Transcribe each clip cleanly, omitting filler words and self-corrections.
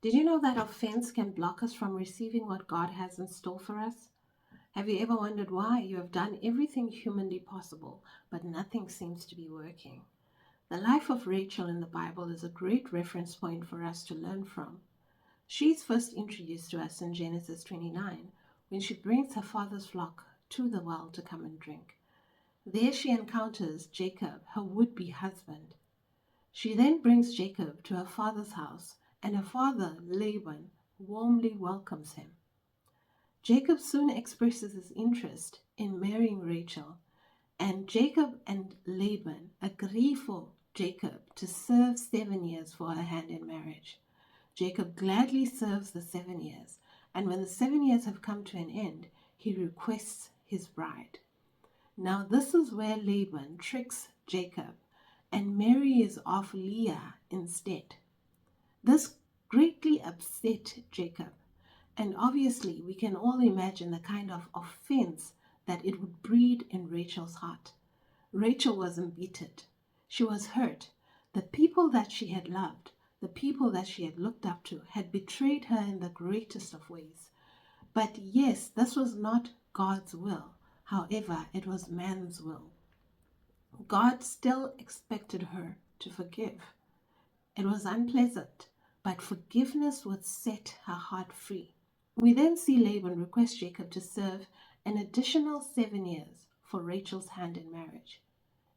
Did you know that offense can block us from receiving what God has in store for us? Have you ever wondered why you have done everything humanly possible, but nothing seems to be working? The life of Rachel in the Bible is a great reference point for us to learn from. She's first introduced to us in Genesis 29 when she brings her father's flock to the well to come and drink. There she encounters Jacob, her would-be husband. She then brings Jacob to her father's house, and her father, Laban, warmly welcomes him. Jacob soon expresses his interest in marrying Rachel, and Jacob and Laban agree for Jacob to serve 7 years for her hand in marriage. Jacob gladly serves the 7 years, and when the 7 years have come to an end, he requests his bride. Now this is where Laban tricks Jacob and marries off Leah instead. This greatly upset Jacob, and obviously we can all imagine the kind of offense that it would breed in Rachel's heart. Rachel was embittered. She was hurt. The people that she had loved, the people that she had looked up to, had betrayed her in the greatest of ways. But yes, this was not God's will. However, it was man's will. God still expected her to forgive. It was unpleasant, but forgiveness would set her heart free. We then see Laban request Jacob to serve an additional 7 years for Rachel's hand in marriage.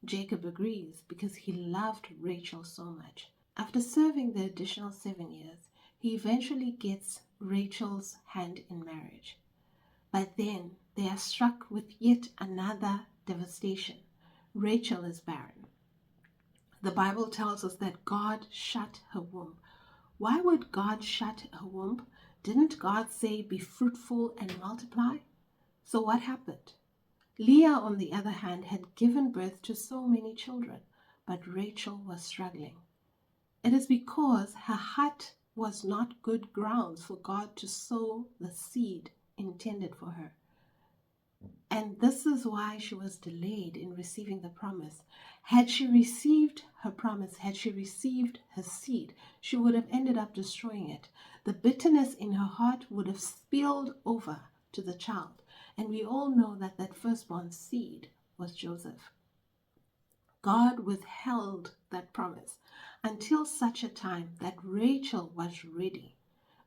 Jacob agrees because he loved Rachel so much. After serving the additional 7 years, he eventually gets Rachel's hand in marriage. But then they are struck with yet another devastation. Rachel is barren. The Bible tells us that God shut her womb. Why would God shut her womb? Didn't God say, "Be fruitful and multiply"? So what happened? Leah, on the other hand, had given birth to so many children, but Rachel was struggling. It is because her heart was not good grounds for God to sow the seed intended for her. And this is why she was delayed in receiving the promise. Had she received her promise, had she received her seed, she would have ended up destroying it. The bitterness in her heart would have spilled over to the child. And we all know that that firstborn seed was Joseph. God withheld that promise until such a time that Rachel was ready.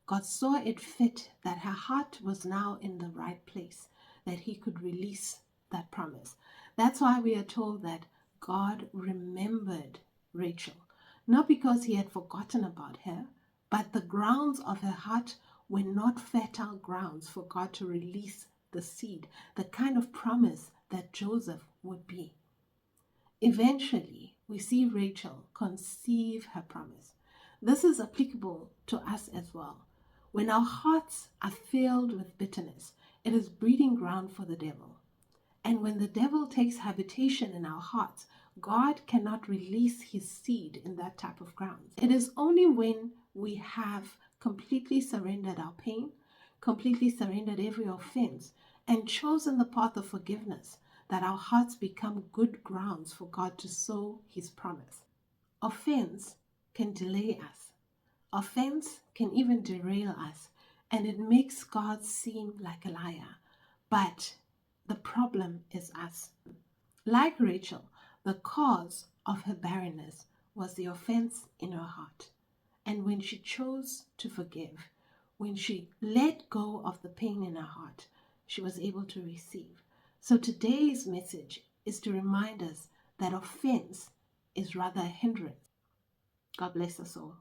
God saw it fit that her heart was now in the right place, that he could release that promise. That's why we are told that God remembered Rachel, not because he had forgotten about her, but the grounds of her heart were not fertile grounds for God to release the seed, the kind of promise that Joseph would be. Eventually, we see Rachel conceive her promise. This is applicable to us as well. When our hearts are filled with bitterness, it is breeding ground for the devil. And when the devil takes habitation in our hearts, God cannot release his seed in that type of ground. It is only when we have completely surrendered our pain, completely surrendered every offense, and chosen the path of forgiveness that our hearts become good grounds for God to sow his promise. Offense can delay us. Offense can even derail us, and it makes God seem like a liar. But the problem is us. Like Rachel, the cause of her barrenness was the offense in her heart. And when she chose to forgive, when she let go of the pain in her heart, she was able to receive. So today's message is to remind us that offense is rather a hindrance. God bless us all.